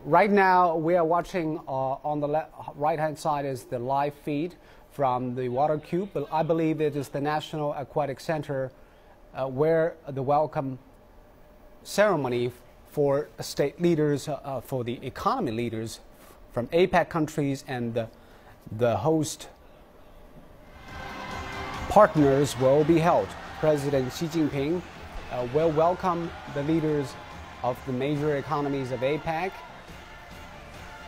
Right now, we are watching on the right-hand side is the live feed from the water cube. I believe it is the National Aquatic Center where the welcome ceremony for state leaders, for the economy leaders from APEC countries and the host partners will be held. President Xi Jinping will welcome the leaders of the major economies of APEC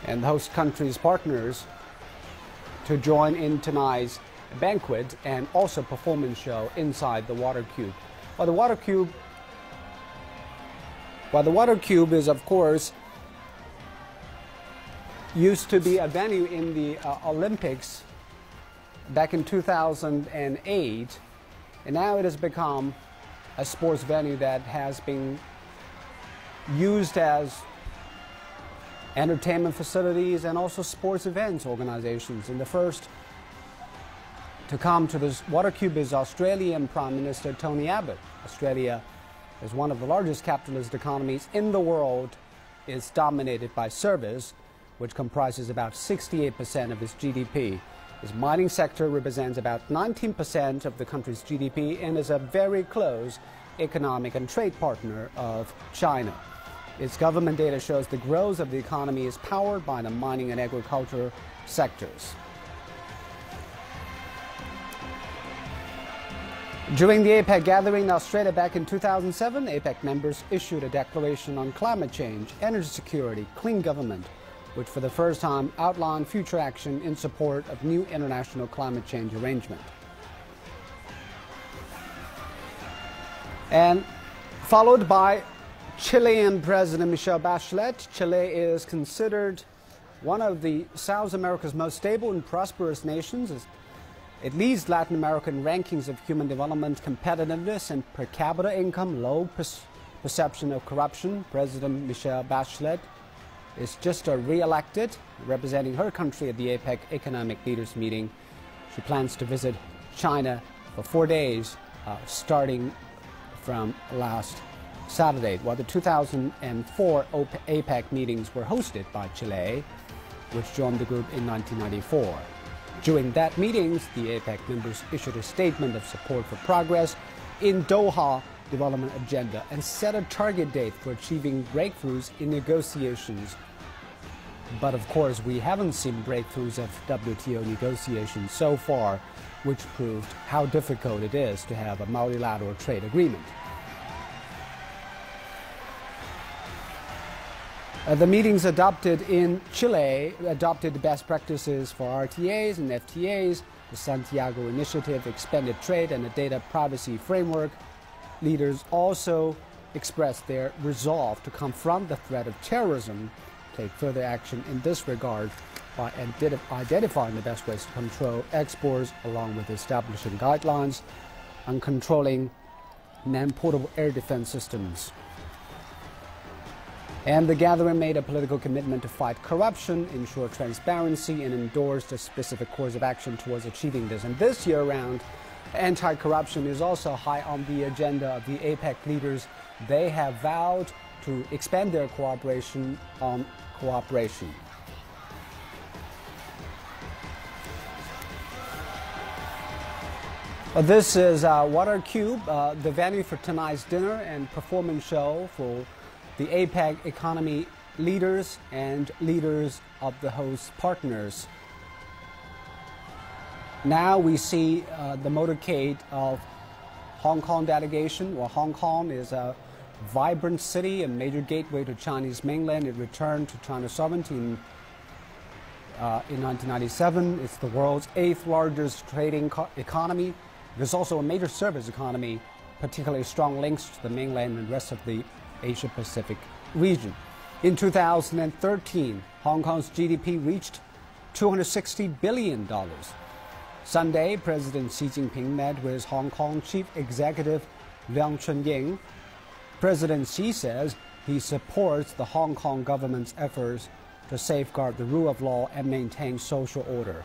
and the host countries' partners to join in tonight's banquet and also performance show inside the water cube. Well, the water cube is, of course, used to be a venue in the Olympics back in 2008, and now it has become a sports venue that has been used as entertainment facilities and also sports events organizations. And the first to come to this water cube is Australian Prime Minister Tony Abbott. Australia is one of the largest capitalist economies in the world. It's dominated by service, which comprises about 68% of its GDP. Its mining sector represents about 19% of the country's GDP and is a very close economic and trade partner of China. Its government data shows the growth of the economy is powered by the mining and agriculture sectors. During the APEC gathering in Australia back in 2007, APEC members issued a declaration on climate change, energy security, clean government, which for the first time outlined future action in support of new international climate change arrangement. And followed by Chilean President Michelle Bachelet. Chile is considered one of the South America's most stable and prosperous nations. It leads Latin American rankings of human development, competitiveness, and per capita income, low perception of corruption. President Michelle Bachelet is just re-elected, representing her country at the APEC Economic Leaders Meeting. She plans to visit China for 4 days, starting from last Saturday. While the 2004 APEC meetings were hosted by Chile, which joined the group in 1994. During that meetings, the APEC members issued a statement of support for progress in Doha development agenda and set a target date for achieving breakthroughs in negotiations. But of course, we haven't seen breakthroughs of WTO negotiations so far, which proved how difficult it is to have a multilateral trade agreement. The meetings adopted in Chile adopted best practices for RTAs and FTAs, the Santiago Initiative, expanded trade, and the data privacy framework. Leaders also expressed their resolve to confront the threat of terrorism, take further action in this regard by identifying the best ways to control exports, along with establishing guidelines on controlling man-portable air defense systems. And the gathering made a political commitment to fight corruption, ensure transparency, and endorsed a specific course of action towards achieving this. And this year round, anti-corruption is also high on the agenda of the APEC leaders. They have vowed to expand their cooperation on cooperation. This is Water Cube, the venue for tonight's dinner and performance show for the APEC economy leaders and leaders of the host partners. Now we see the motorcade of Hong Kong delegation. Well, Hong Kong is a vibrant city and major gateway to Chinese mainland. It returned to China's sovereignty in 1997. It's the world's 8th largest trading economy. There's also a major service economy, particularly strong links to the mainland and rest of the Asia-Pacific region. In 2013, Hong Kong's GDP reached $260 billion. Sunday, President Xi Jinping met with Hong Kong Chief Executive Leung Chun-ying. President Xi says he supports the Hong Kong government's efforts to safeguard the rule of law and maintain social order.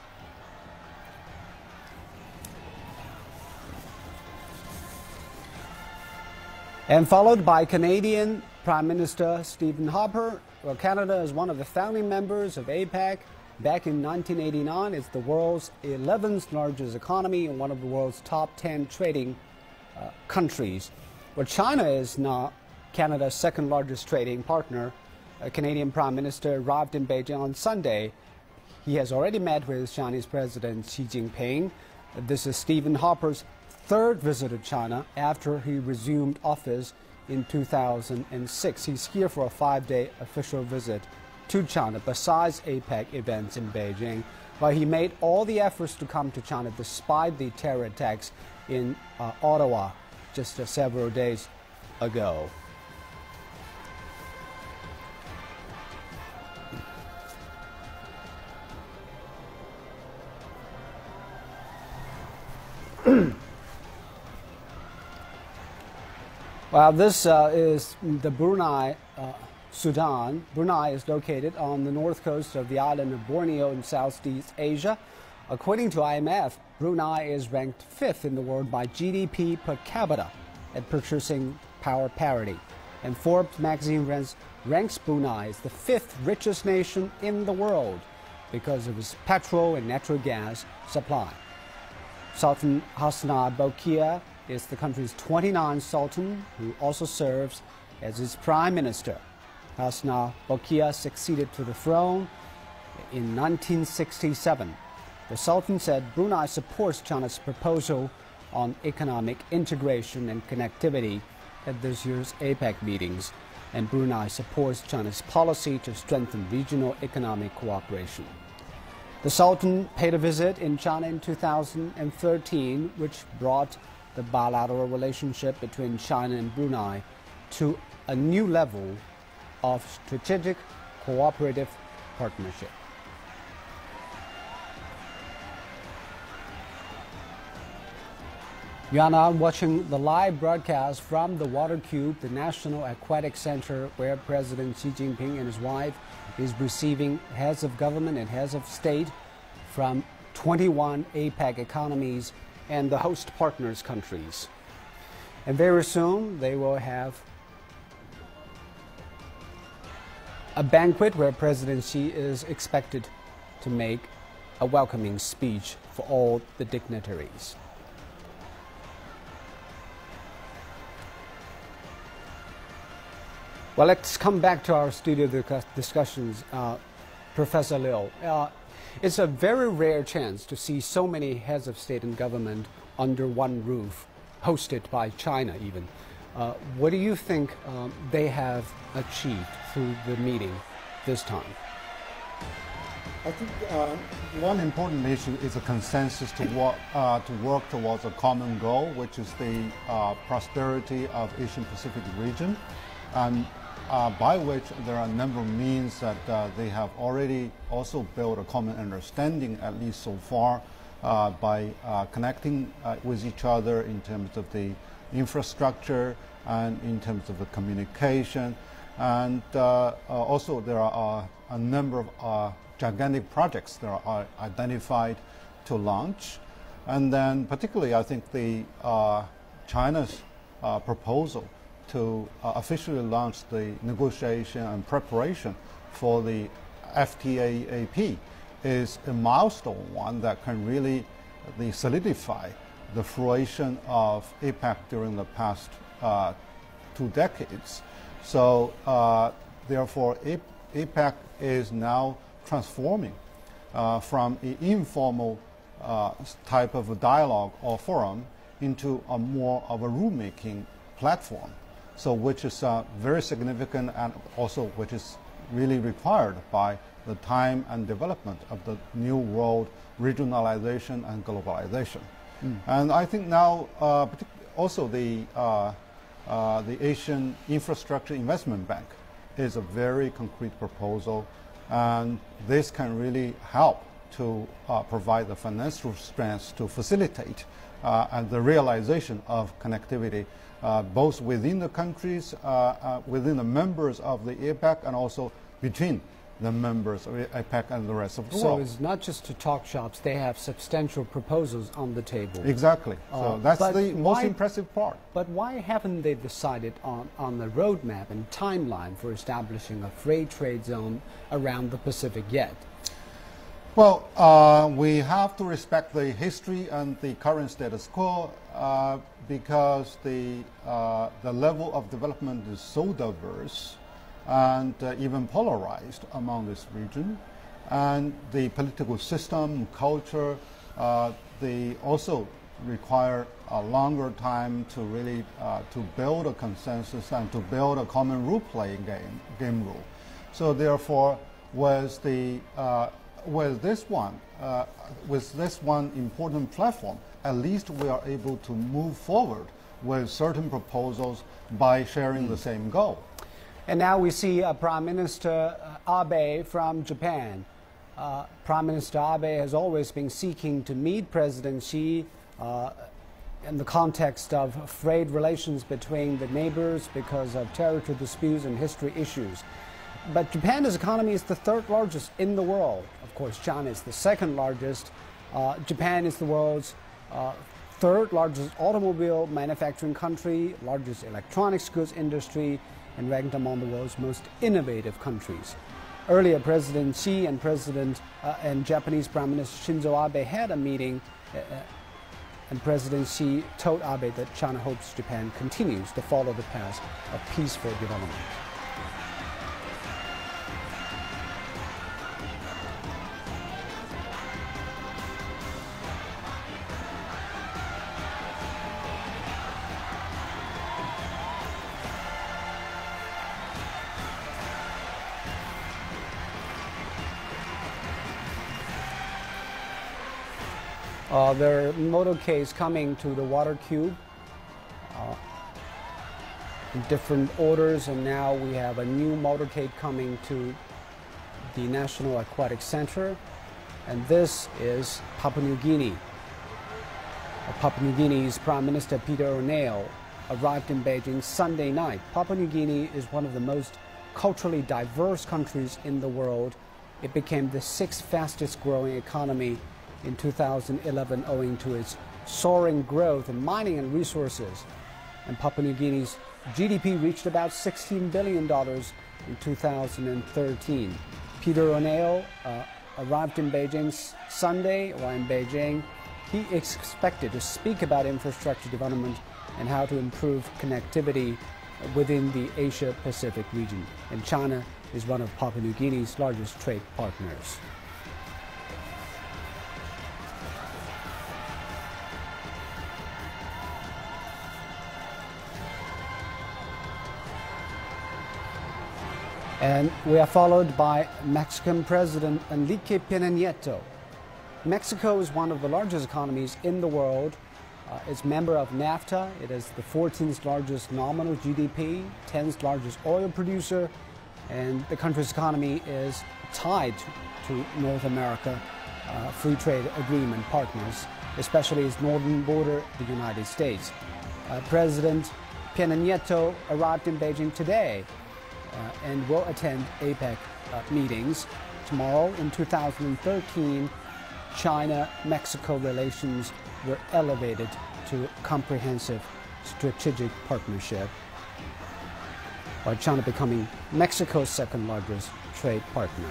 And followed by Canadian Prime Minister Stephen Harper Well, Canada is one of the founding members of APEC. Back in 1989, it's the world's 11th largest economy and one of the world's top 10 trading countries. Well, China is now Canada's second largest trading partner. A Canadian Prime Minister arrived in Beijing on Sunday. He has already met with Chinese President Xi Jinping. This is Stephen Harper's third visit to China after he resumed office in 2006. He's here for a 5-day official visit to China besides APEC events in Beijing. But he made all the efforts to come to China despite the terror attacks in Ottawa just several days ago. Well, this is the Brunei, Sudan. Brunei is located on the north coast of the island of Borneo in Southeast Asia. According to IMF, Brunei is ranked 5th in the world by GDP per capita at purchasing power parity. And Forbes magazine ranks Brunei as the 5th richest nation in the world because of its petrol and natural gas supply. Sultan Hassanal Bolkiah is the country's 29th sultan, who also serves as its prime minister. Hassanal Bolkiah succeeded to the throne in 1967. The sultan said Brunei supports China's proposal on economic integration and connectivity at this year's APEC meetings, and Brunei supports China's policy to strengthen regional economic cooperation. The Sultan paid a visit in China in 2013, which brought the bilateral relationship between China and Brunei to a new level of strategic cooperative partnership. You are now watching the live broadcast from the Water Cube, the National Aquatic Center, where President Xi Jinping and his wife is receiving heads of government and heads of state from 21 APEC economies and the host partners countries. And very soon they will have a banquet where President Xi is expected to make a welcoming speech for all the dignitaries. Well, let's come back to our studio discussions. Professor Liu, it's a very rare chance to see so many heads of state and government under one roof, hosted by China even. What do you think they have achieved through the meeting this time? I think one important issue is a consensus to work towards a common goal, which is the prosperity of Asian Pacific region, and by which there are a number of means that they have already also built a common understanding, at least so far, by connecting with each other in terms of the infrastructure and in terms of the communication. And also there are a number of gigantic projects that are identified to launch. And then particularly I think the China's proposal to officially launch the negotiation and preparation for the FTAAP is a milestone one that can really solidify the fruition of APEC during the past 2 decades. So therefore APEC is now transforming from an informal type of a dialogue or forum into a more of a rulemaking platform. So which is very significant and also which is really required by the time and development of the new world regionalization and globalization. And I think now also the Asian Infrastructure Investment Bank is a very concrete proposal, and this can really help to provide the financial strength to facilitate and the realization of connectivity both within the countries, within the members of the APEC, and also between the members of APEC and the rest of the So world. it's not just to talk shops, they have substantial proposals on the table. Exactly. So that's but the most why- impressive part. But why haven't they decided on the roadmap and timeline for establishing a free trade zone around the Pacific yet? Well, we have to respect the history and the current status quo because the level of development is so diverse and even polarized among this region. And the political system, culture, they also require a longer time to really to build a consensus and to build a common rule-playing game rule. So therefore, with this one important platform, at least we are able to move forward with certain proposals by sharing the same goal. And now we see Prime Minister Abe from Japan. Prime Minister Abe has always been seeking to meet President Xi in the context of frayed relations between the neighbors because of territorial disputes and history issues. But Japan's economy is the third largest in the world. Of course, China is the second largest. Japan is the world's third largest automobile manufacturing country, largest electronics goods industry, and ranked among the world's most innovative countries. Earlier, President Xi and Japanese Prime Minister Shinzo Abe had a meeting, and President Xi told Abe that China hopes Japan continues to follow the path of peaceful development. There are motorcades coming to the water cube in different orders, and now we have a new motorcade coming to the National Aquatic Center, and this is Papua New Guinea. Papua New Guinea's Prime Minister Peter O'Neill arrived in Beijing Sunday night. Papua New Guinea is one of the most culturally diverse countries in the world. It became the sixth fastest growing economy in 2011 owing to its soaring growth in mining and resources. And Papua New Guinea's GDP reached about $16 billion in 2013. Peter O'Neill arrived in Beijing Sunday, or in Beijing. He expected to speak about infrastructure development and how to improve connectivity within the Asia-Pacific region. And China is one of Papua New Guinea's largest trade partners. And we are followed by Mexican President Enrique Peña Nieto. Mexico is one of the largest economies in the world. It's a member of NAFTA. It is the 14th largest nominal GDP, 10th largest oil producer, and the country's economy is tied to North America free trade agreement partners, especially its northern border, the United States. President Peña Nieto arrived in Beijing today and will attend APEC meetings. Tomorrow, in 2013, China-Mexico relations were elevated to comprehensive strategic partnership, by China becoming Mexico's second largest trade partner.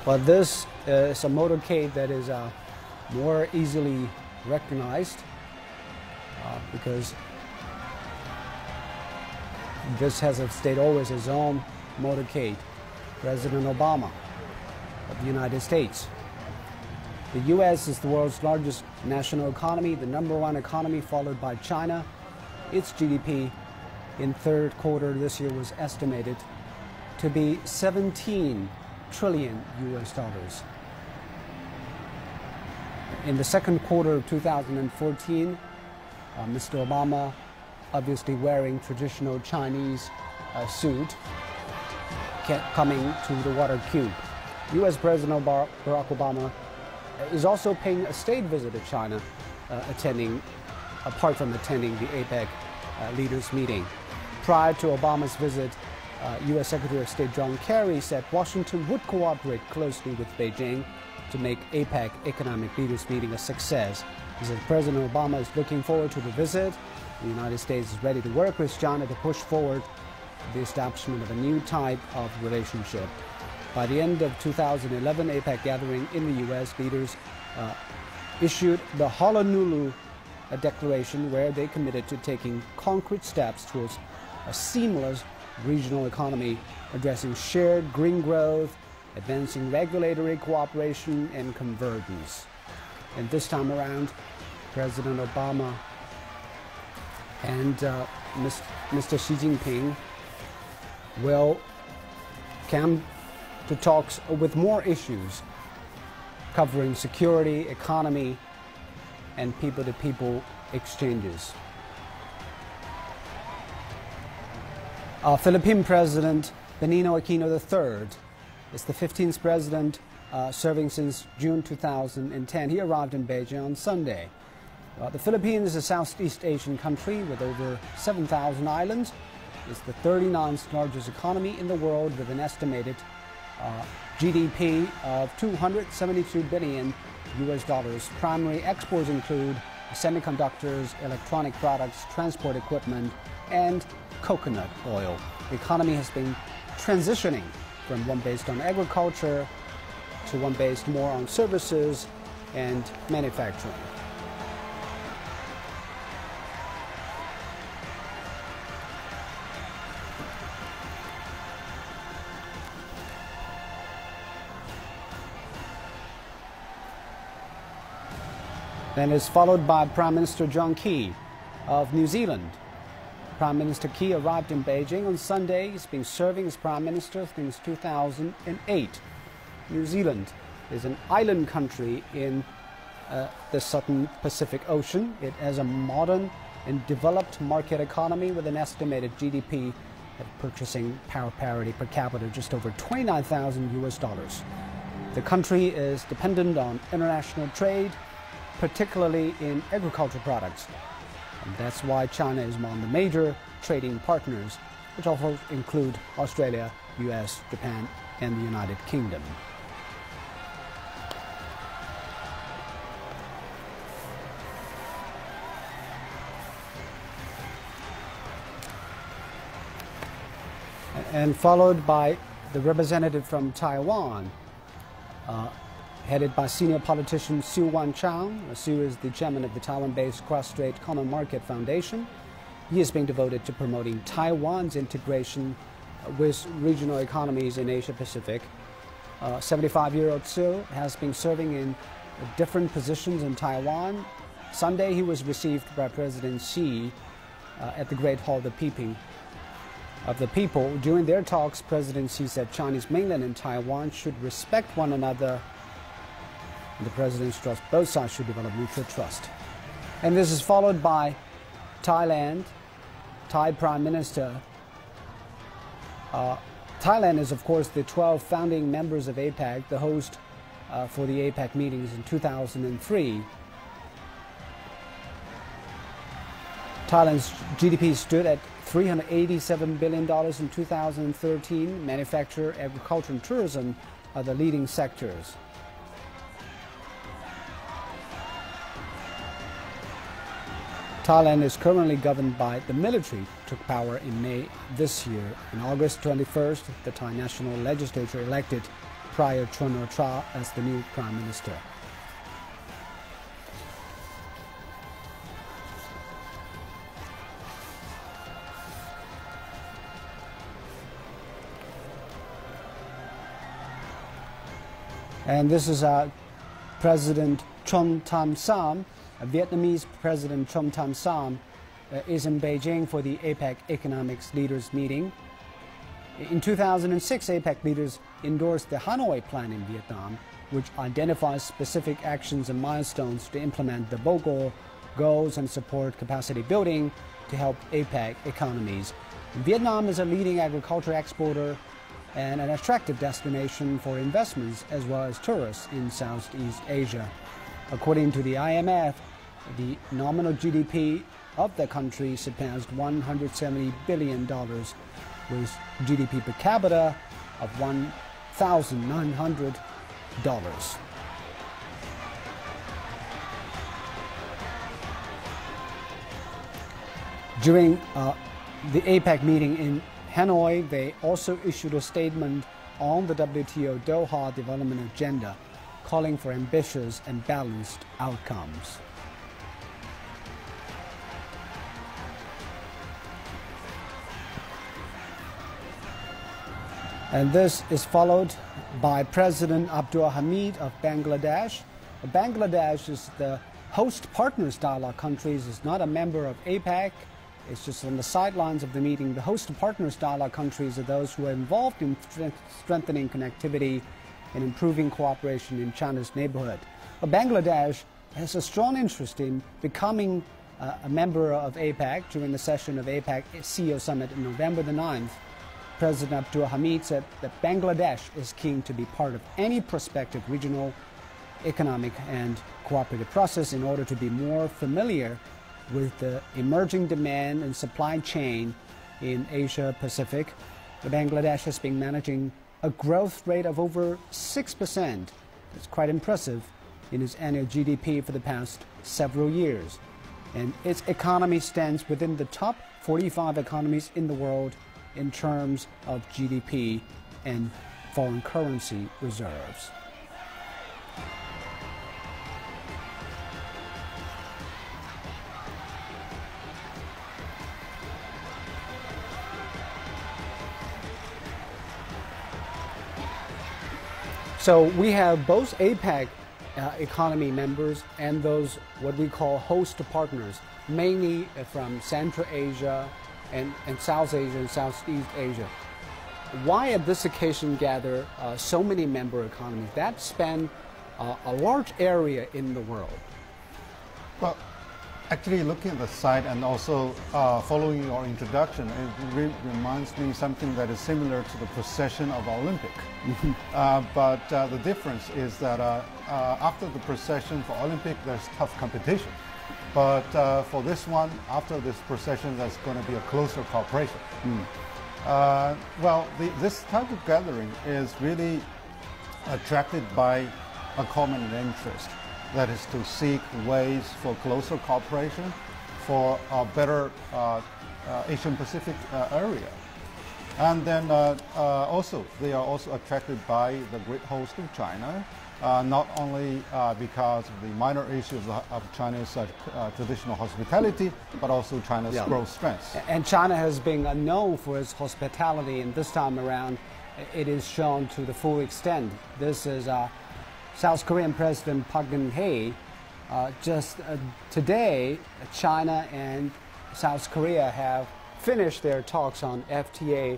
But this is a motorcade that is more easily recognized because this has stayed always its own motorcade. President Obama of the United States. The U.S. is the world's largest national economy, the #1 economy, followed by China. Its GDP in third quarter this year was estimated to be $17 trillion. In the second quarter of 2014, Mr. Obama, obviously wearing traditional Chinese suit, coming to the water cube. U.S. President Barack Obama is also paying a state visit to China, attending apart from attending the APEC leaders meeting. Prior to Obama's visit, U.S. Secretary of State John Kerry said Washington would cooperate closely with Beijing to make APEC economic leaders meeting a success. He said President Obama is looking forward to the visit. The United States is ready to work with China to push forward the establishment of a new type of relationship. By the end of 2011 APEC gathering in the U.S., leaders issued the Honolulu Declaration, where they committed to taking concrete steps towards a seamless regional economy, addressing shared green growth, advancing regulatory cooperation and convergence. And this time around, President Obama and Mr. Xi Jinping will come to talks with more issues covering security, economy, and people-to-people exchanges. Philippine President Benigno Aquino III is the 15th president serving since June 2010. He arrived in Beijing on Sunday. The Philippines is a Southeast Asian country with over 7,000 islands. It's the 39th largest economy in the world with an estimated GDP of $272 billion. Primary exports include semiconductors, electronic products, transport equipment, and coconut oil. The economy has been transitioning from one based on agriculture to one based more on services and manufacturing. Then is followed by Prime Minister John Key of New Zealand. Prime Minister Key arrived in Beijing on Sunday. He's been serving as Prime Minister since 2008. New Zealand is an island country in the southern Pacific Ocean. It has a modern and developed market economy with an estimated GDP at purchasing power parity per capita just over $29,000. The country is dependent on international trade, particularly in agricultural products. And that's why China is among the major trading partners, which also include Australia, US, Japan, and the United Kingdom. And followed by the representative from Taiwan, headed by senior politician Su Wan-chang. Su is the chairman of the Taiwan-based Cross-Strait Common Market Foundation. He is being devoted to promoting Taiwan's integration with regional economies in Asia-Pacific. 75-year-old Su has been serving in different positions in Taiwan. Sunday, he was received by President Xi at the Great Hall of the People. During their talks, President Xi said Chinese mainland and Taiwan should respect one another. The president stressed both sides should develop mutual trust. And this is followed by Thailand. Thai Prime Minister. Thailand is, of course, the 12 founding members of APEC, the host for the APEC meetings in 2003. Thailand's GDP stood at $387 billion in 2013. Manufacture, agriculture, and tourism are the leading sectors. Thailand is currently governed by the military, took power in May this year. On August 21st, the Thai National Legislature elected Prayut Chan-o-cha as the new Prime Minister. And this is President Chom Tam Sam. Vietnamese President Chom Tam Sam is in Beijing for the APEC Economics Leaders meeting. In 2006, APEC leaders endorsed the Hanoi Plan in Vietnam, which identifies specific actions and milestones to implement the BOGO goals and support capacity building to help APEC economies. Vietnam is a leading agriculture exporter and an attractive destination for investments as well as tourists in Southeast Asia. According to the IMF, The nominal GDP of the country surpassed $170 billion, with GDP per capita of $1,900. During the APEC meeting in Hanoi, they also issued a statement on the WTO Doha development agenda, calling for ambitious and balanced outcomes. And this is followed by President Abdul Hamid of Bangladesh. Bangladesh is the host partners dialogue countries, is not a member of APEC. It's just on the sidelines of the meeting. The host partners dialogue countries are those who are involved in strengthening connectivity and improving cooperation in China's neighborhood. But Bangladesh has a strong interest in becoming a member of APEC. During the session of APEC CEO Summit on November the 9th, President Abdul Hamid said that Bangladesh is keen to be part of any prospective regional economic and cooperative process in order to be more familiar with the emerging demand and supply chain in Asia Pacific. Bangladesh has been managing a growth rate of over 6%. It's quite impressive in its annual GDP for the past several years. And its economy stands within the top 45 economies in the world in terms of GDP and foreign currency reserves. So we have both APEC economy members and those what we call host partners, mainly from Central Asia and South Asia and Southeast Asia. Why at this occasion gather so many member economies that span a large area in the world? Well, actually looking at the site and also following your introduction, it reminds me something that is similar to the procession of Olympic. But the difference is that after the procession for Olympic, there's tough competition. But for this one, after this procession, there's going to be a closer cooperation. Well, this type of gathering is really attracted by a common interest. That is to seek ways for closer cooperation for a better Asian Pacific area. And then also, they are also attracted by the great host of China, not only because of the minor issues of China's traditional hospitality, but also China's growth strengths. And China has been known for its hospitality, and this time around, it is shown to the full extent. This is South Korean President Park Geun-hye. Just today, China and South Korea have finished their talks on FTA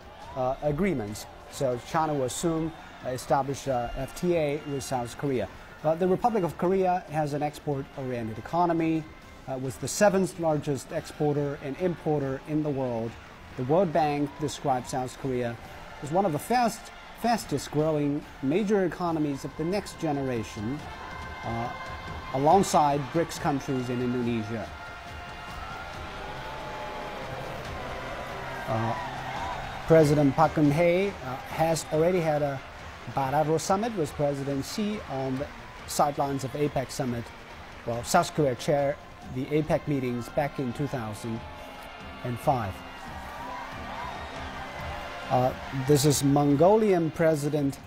agreements. So China will soon establish FTA with South Korea. The Republic of Korea has an export-oriented economy, was the 7th largest exporter and importer in the world. The World Bank describes South Korea as one of the fastest growing major economies of the next generation, alongside BRICS countries in Indonesia. President Park Geun-hye has already had a bilateral summit with President Xi on the sidelines of APEC summit. Well, South Korea chaired the APEC meetings back in 2005. This is Mongolian President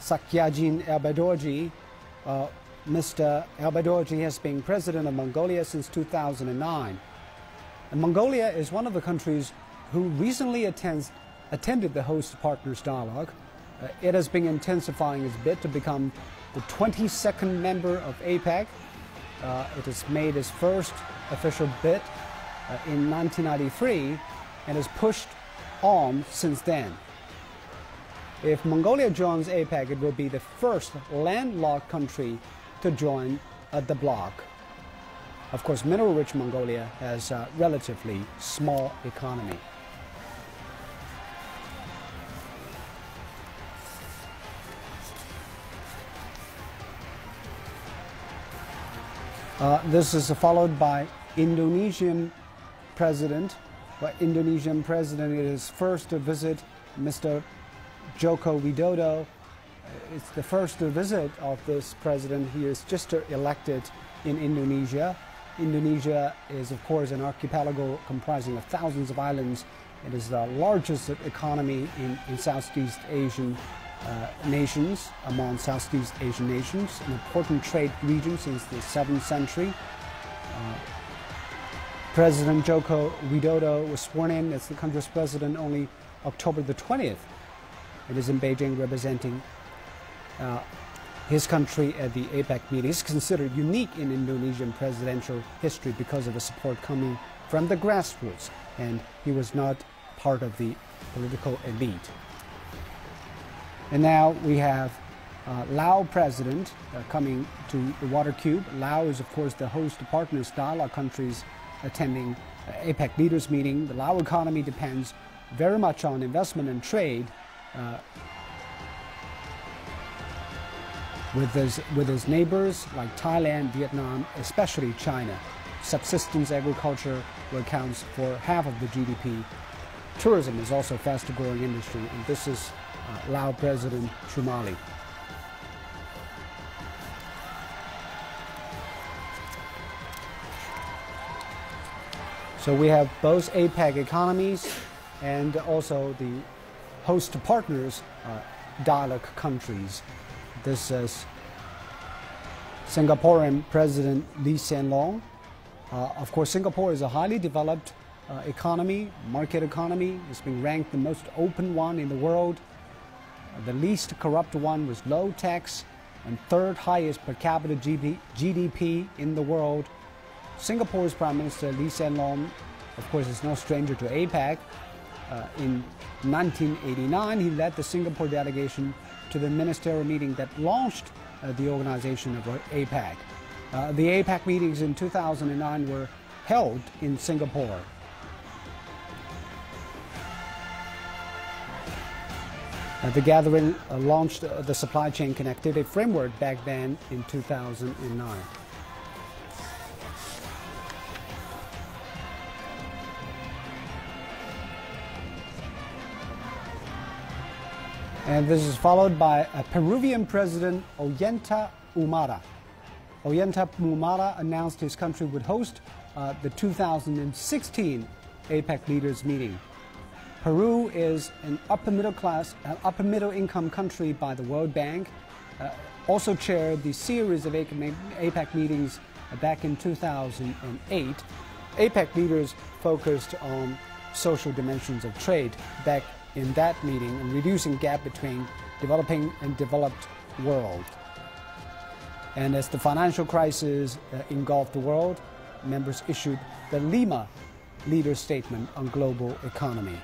Sakyajin Elbadorji. Mr. Elbadorji has been president of Mongolia since 2009. And Mongolia is one of the countries who recently attended the host partners dialogue. It has been intensifying its bid to become the 22nd member of APEC. It has made its first official bid in 1993 and has pushed on since then. If Mongolia joins APEC, it will be the first landlocked country to join the bloc. Of course, mineral-rich Mongolia has a relatively small economy. This is followed by Indonesian president. Indonesian president is first to visit Mr. Joko Widodo. It's the first visit of this president. He is just elected in Indonesia. Indonesia is, of course, an archipelago comprising of thousands of islands. It is the largest economy in Southeast Asian nations, among Southeast Asian nations, an important trade region since the 7th century. President Joko Widodo was sworn in as the country's president only October the 20th. It is in Beijing representing his country at the APEC meeting. It's considered unique in Indonesian presidential history because of the support coming from the grassroots, and he was not part of the political elite. And now we have Laos president coming to the Water Cube. Laos is, of course, the host partner style. Our countries attending APEC leaders meeting. The Lao economy depends very much on investment and trade with his neighbors like Thailand, Vietnam, especially China. Subsistence agriculture accounts for half of the GDP. Tourism is also a fast-growing industry, and this is Laos President Shumali. So we have both APEC economies and also the host partners, dialogue countries. This is Singaporean President Lee Hsien Loong. Of course, Singapore is a highly developed economy, market economy. It's been ranked the most open one in the world. The least corrupt one was low tax, and third highest per capita GDP in the world. Singapore's Prime Minister Lee Hsien Loong, of course, is no stranger to APEC. In 1989, he led the Singapore delegation to the ministerial meeting that launched the organization of APEC. The APEC meetings in 2009 were held in Singapore. The gathering launched the supply chain connectivity framework back then in 2009. And this is followed by Peruvian President Ollanta Humala. Ollanta Humala announced his country would host the 2016 APEC leaders meeting. Peru is an upper middle income country by the World Bank. Also chaired the series of APEC meetings back in 2008. APEC leaders focused on social dimensions of trade back in that meeting and reducing gap between developing and developed world. And as the financial crisis engulfed the world, members issued the Lima Leaders Statement on Global Economy.